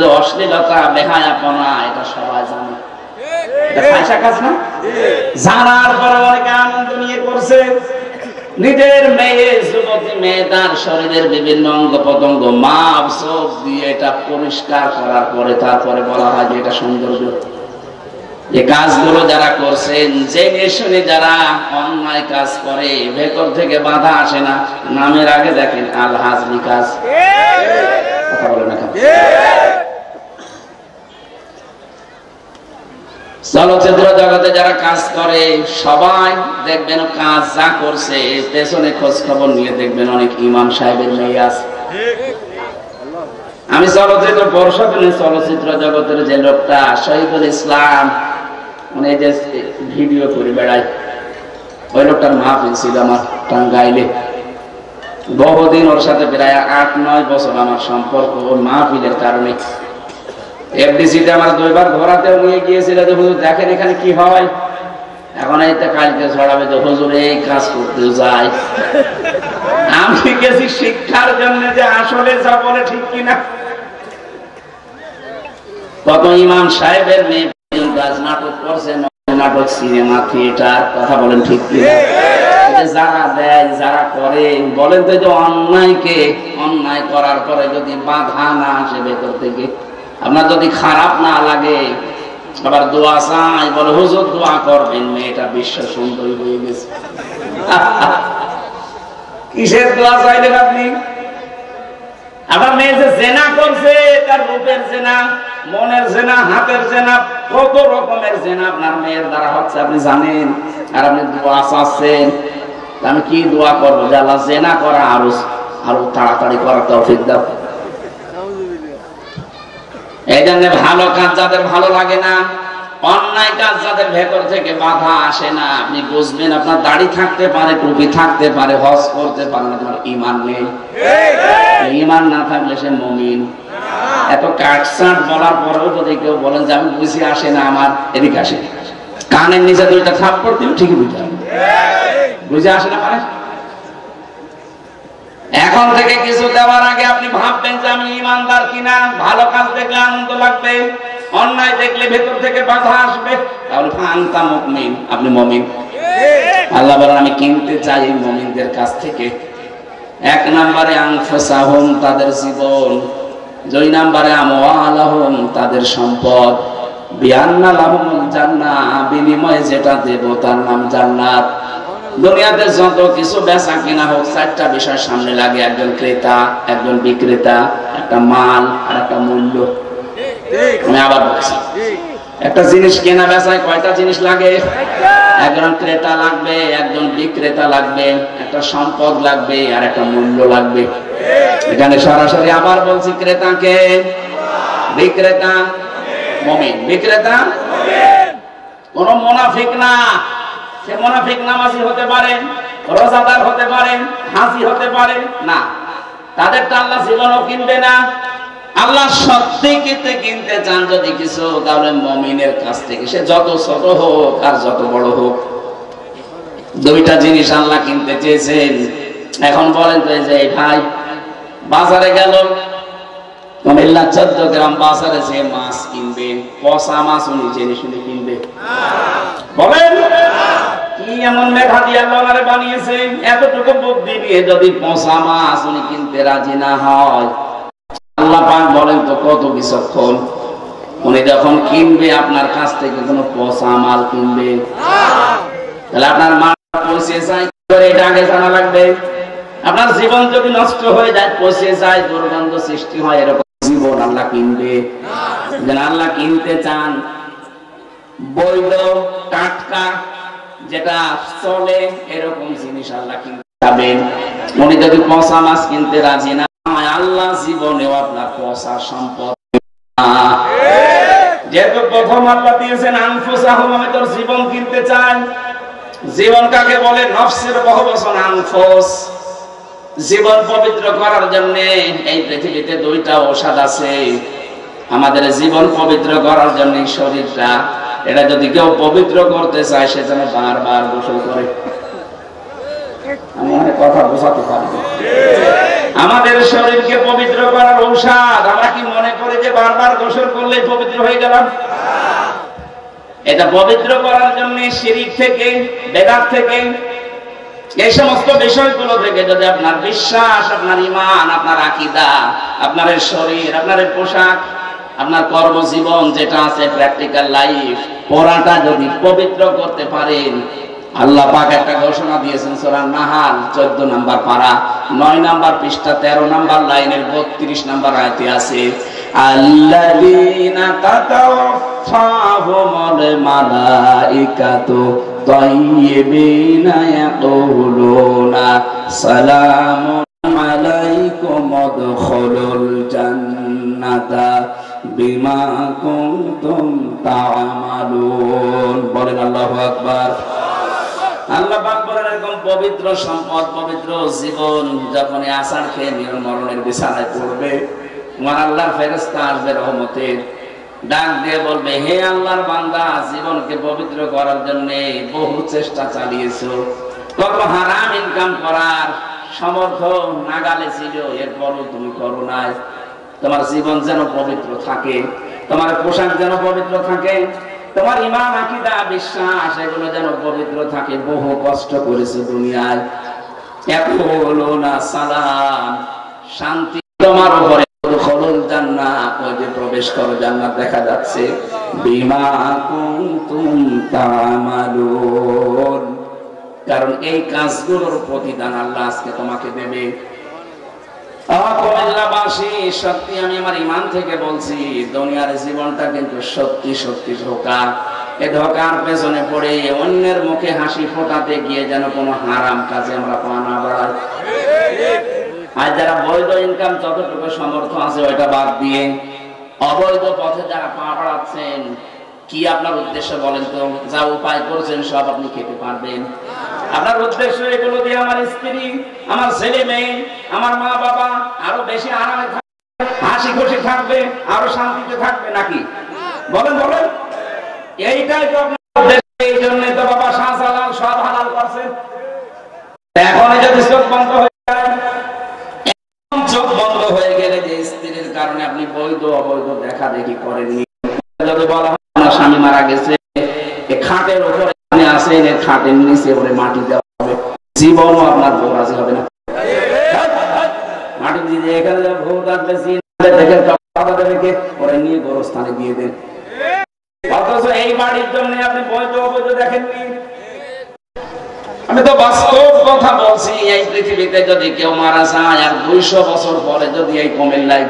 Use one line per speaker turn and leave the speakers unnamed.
যে অশ্লীলতা বেহায়াপনা এটা সবাই জানে, এটা পয়সা কাজ না। জানার পর অনেকে আনন্দ নিয়ে করছে। নিজের মেয়ে, যুবতী মেয়ে, তার শরীরের বিভিন্ন অঙ্গ প্রত্যঙ্গ মাপ সব দিয়ে এটা পরিষ্কার করার পরে তারপরে বলা হয় যে এটা সৌন্দর্য। এই কাজগুলো যারা করছেন, জেনে শুনে যারা অন্যায় কাজ করে, ভেতর থেকে বাধা আসে না। নামের আগে দেখেন আল হাজমি কাজ, কথা বলে না। চলচ্চিত্র জগতে যারা কাজ করে সবাই দেখবেন কাজ যা করছে পেছনে খোঁজ খবর নিয়ে দেখবেন অনেক ইমাম সাহেবের মেয়ে আছে। আমি চলচ্চিত্র পর্ষদ, চলচ্চিত্র জগতের যে লোকটা শহীদুল ইসলাম, মানে যে ভিডিও করে বেড়ায়, ওই লোকটার মাহফিল ছিল আমার টাঙ্গাইলে। বহুদিন ওর সাথে প্রায় 8-9 বছর আমার সম্পর্ক ওর মাহফিলের কারণে। এফডিসিতে আমার 2 বার ঘোরাতেও নিয়ে গিয়েছিল যে হুজুর দেখেন এখানে কি হয়। এখন এই তো কালকে ছড়াবে যে হুজুর এই কাজ করতে যায়। আমি গেছি শিক্ষার জন্য যে আসলে যা বলে ঠিক কিনা। কত ইমাম সাহেবের মেয়ে নাটক করছে, নাটক, সিনেমা, থিয়েটার, কথা বলেন ঠিক কিনা। যারা দেয় যারা করে বলেন তো যে অন্যায়কে অন্যায় করার পরে যদি বাধা না আসে ভেতর থেকে, আপনার যদি খারাপ না লাগে, আবার দোয়া চাই, বলে হুজুর দোয়া করবেন মেয়েটা বিশ্ব সুন্দরী হয়ে গেছে। কিসের দোয়া চাইলেন আপনি? আবার মেয়ে যে জেনা করছে, তার রূপের জেনা, মনের জেনা, হাতের জেনা, কত রকমের জেনা আপনার মেয়ের দ্বারা হচ্ছে আপনি জানেন। আর আপনি দোয়া চাচ্ছেন, আমি কি দোয়া করবো যে আল্লাহ জেনা করা আরো তাড়াতাড়ি করার তৌফিক দাও। এই জন্য ভালো কাজ যাদের ভালো লাগে না, অন্যায় কাজ যাদের ভেতর থেকে বাধা আসে না, আপনি বুঝবেন আপনার দাড়ি থাকতে পারে, টুপি থাকতে পারে, হজ করতে পারেন, আপনার ঈমান নেই। ঈমান না থাকলে সে মুমিন। এত কাটসাট বলার পরেও যদি কেউ বলেন যে আমি বুঝি আসে না আমার, এদিকে আসে, কানের নিচে 2টা থাপ্পড় দিলে ঠিকই বুঝতে বুঝে আসে না পারে। এখন থেকে কিছু দেওয়ার আগে আপনি ভাববেন যে আমি ইমানদার কিনা। ভালো কাজ দেখলে আনন্দ লাগবে, অন্যায় দেখলে ভেতর থেকে বাধা আসবে, তাহলে আনতা মুমিন, আপনি মুমিন। আল্লাহ বলেন আমি কিনতে চাই মুমিনদের কাছ থেকে 1 নম্বরে আনফুসাহুম, তাদের জীবন, 2 নম্বরে আমওয়ালাহুম, তাদের সম্পদ, বিআন্না লাহুমুল জান্নাহ, বিনিময়ে যেটা দেব তার নাম জান্নাত। দুনিয়াতে যত কিছু বেচা কিনা হোক, 4টা বিষয় সামনে লাগে, একজন ক্রেতা, একজন বিক্রেতা, একটা মাল আর একটা মূল্য। আমি আবার বলছি, একটা জিনিস কেনা বেচায় কয়টা জিনিস লাগে? একজন ক্রেতা লাগবে, একজন বিক্রেতা লাগবে, একটা সম্পদ লাগবে আর একটা মূল্য লাগবে। এখানে সরাসরি আবার বলছি, ক্রেতাকে, বিক্রেতা মুমিন, বিক্রেতা কোন মুনাফিক না। সে মুনাফিক নামাজি হতে পারে, রোজাদার হতে পারে, হাজি হতে পারে না, তাদেরটা আল্লাহ জীবনও কিনবে না। আল্লাহ সত্যি কিনতে চান যদি কিছু, তাহলে মুমিনের কাছ থেকে, সে যত ছোট হোক আর যত বড় হোক। 2টা জিনিস আল্লাহ কিনতে চেয়েছেন। এখন বলেন তো, যে ভাই বাজারে গেল, কুমিল্লা 14 গ্রাম বাজারে যে মাছ কিনবে, পচা মাছ উনি জেনে শুনে কিনবে? বলেন কি এমন মেধা দিয়ে আল্লাহ বানিয়েছে? এতটুকু বুদ্ধি দিয়ে যদি পচা মাছ উনি কিনতে রাজি না হয়, আল্লাহ পাক বলেন তো কত বিচক্ষণ। উনি যখন কিনবে আপনার কাছ থেকে কোনো পচা মাল কিনবে, তাহলে আপনার মাল পচে যায় করে এটা আগে জানা লাগবে। আপনার জীবন যদি নষ্ট হয়ে যায়, পচে যায়, দুর্গন্ধ সৃষ্টি হয়, এরকম জীবন আল্লাহ কিনবে? আল্লাহ কিনতে চান বৈধ, টাটকা, যেটা চলে, এরকম জিনিস আল্লাহ কিনতে যাবেন। উনি যদি পচা মাছ কিনতে রাজি না হয়, আল্লাহ জীবনেও আপনার পচা সম্পদ। যেহেতু প্রথম আল্লাহ দিয়েছেন আনফুসাহুম, আমি তোর জীবন কিনতে চাই। জীবন কাকে বলে? নফসের বহুবচন আনফুস। জীবন পবিত্র করার জন্য এই পৃথিবীতে 2টা ঔষধ আছে। আমাদের জীবন পবিত্র করার জন্য শরীরটা, এটা যদি কেউ পবিত্র করতে চায়, সে যেন বারবার গোসল করে। আমি কথা বোঝাতে পারবো। আমাদের শরীরকে পবিত্র করার ঔষধ। আমরা কি মনে করি যে বারবার গোসল করলে পবিত্র হয়ে গেলাম? এটা পবিত্র করার জন্য শিরক থেকে, বেদাত থেকে, এই সমস্ত বিষয়গুলো থেকে যদি আপনার বিশ্বাস, আপনার ঈমান, আপনার আকীদা, আপনার শরীর, আপনার পোশাক, আপনার কর্মজীবন যেটা আছে প্র্যাকটিক্যাল লাইফ, পড়াটা যদি পবিত্র করতে পারেন, আল্লাহ পাক একটা ঘোষণা দিয়েছেন সূরা নাহাল 14 নম্বর পারা 9 নম্বর পৃষ্ঠা 13 নম্বর লাইনের 32 নম্বর আয়াতে আছে, আল্লাযীনা তাতাওয়াফাহুমুল মালাইকাতু তাইয়্যিবিনা ইয়াকুলুনা সালামুন আলাইকুম উদখুলুল জান্নাতা বিমা কুনতুম তা'মালুন। বলেন আল্লাহু আকবার। আল্লাহ পাক বলেন এরকম পবিত্র সম্পদ, পবিত্র জীবন যখন আসার খেয়ে মরণের বিছানায় পড়বে, তোমার আল্লাহর ফেরেশতা আসবে রহমতের, ডাক দিয়ে বলবে, হে আল্লাহর বান্দা, জীবনকে পবিত্র করার জন্য বহু চেষ্টা চালিয়েছো, কত হারাম ইনকাম করার সমর্থ নাগালে ছিল, এরপরও তুমি করো নাই। তোমার জীবন যেন পবিত্র থাকে, তোমার পোশাক যেন পবিত্র থাকে, তোমার ঈমান, আকীদা, বিশ্বাস এগুলো যেন পবিত্র থাকে। বহু কষ্ট করেছে দুনিয়ায়, ইয়াকুলুনা সালাম, শান্তি তোমার উপরে, উদখুলুল জান্নাহ, ওই যে প্রবেশ করো জান্নাত দেখা যাচ্ছে, বিমা কুনতুম তা'মালুন, কারণ এই কাজগুলোর প্রতিদান আল্লাহ আজকে তোমাকে দেবে। কুমিল্লাবাসী, সত্যি আমি আমার ঈমান থেকে বলছি, দুনিয়ার জীবনটা কিন্তু সত্যি সত্যি ধোঁকা। এই ধোঁকার পেছনে পড়ে অন্যের মুখে হাসি ফোটাতে গিয়ে যেন কোনো হারাম কাজে আমরা পা না বাড়াই। আর যারা বৈধ ইনকাম যতটুকু সমর্থ আছে ওইটা বাদ দিয়ে অবৈধ পথে যারা পা বাড়াচ্ছেন, কি আপনার উদ্দেশ্য বলেন তো? যা উপায় করছেন সব আপনি খেতে পারবেন? আপনার উদ্দেশ্য এগুলো দিয়ে আমার স্ত্রী, আমার ছেলে মেয়ে, আমার মা বাবা আরো বেশি আরামে থাকবে, হাসি খুশি থাকবে, আরো শান্তিতে থাকবে নাকি? বলেন বলেন, এইটাই তো আপনার উদ্দেশ্য। এই জন্য তো বাবা শাহজালাল সব হালাল করছেন। এখন যদি চোখ বন্ধ হয়ে যায়, চোখ বন্ধ হয়ে গেলে যে স্ত্রীর কারণে আপনি বৈধ অবৈধ দেখা দেখি করেননি, যদি বলা হয় আমার স্বামী মারা গেছে, খাটের উপরে আসেন, খাটের নিচে ওরে মাটি দেওয়া হবে, জীবনও আপনার বউ রাজি হবে না। মাটি দিয়ে এখানে ভোট আসবে, ওরে নিয়ে গোরস্থানে দিয়ে দেন। অথচ এই বাড়ির জন্য আপনি বৈধ অবৈধ দেখেননি। আমি তো বাস্তব কথা বলছি। এই পৃথিবীতে যদি কেউ মারা যায় আর 200 বছর পরে যদি এই কুমিল্লায়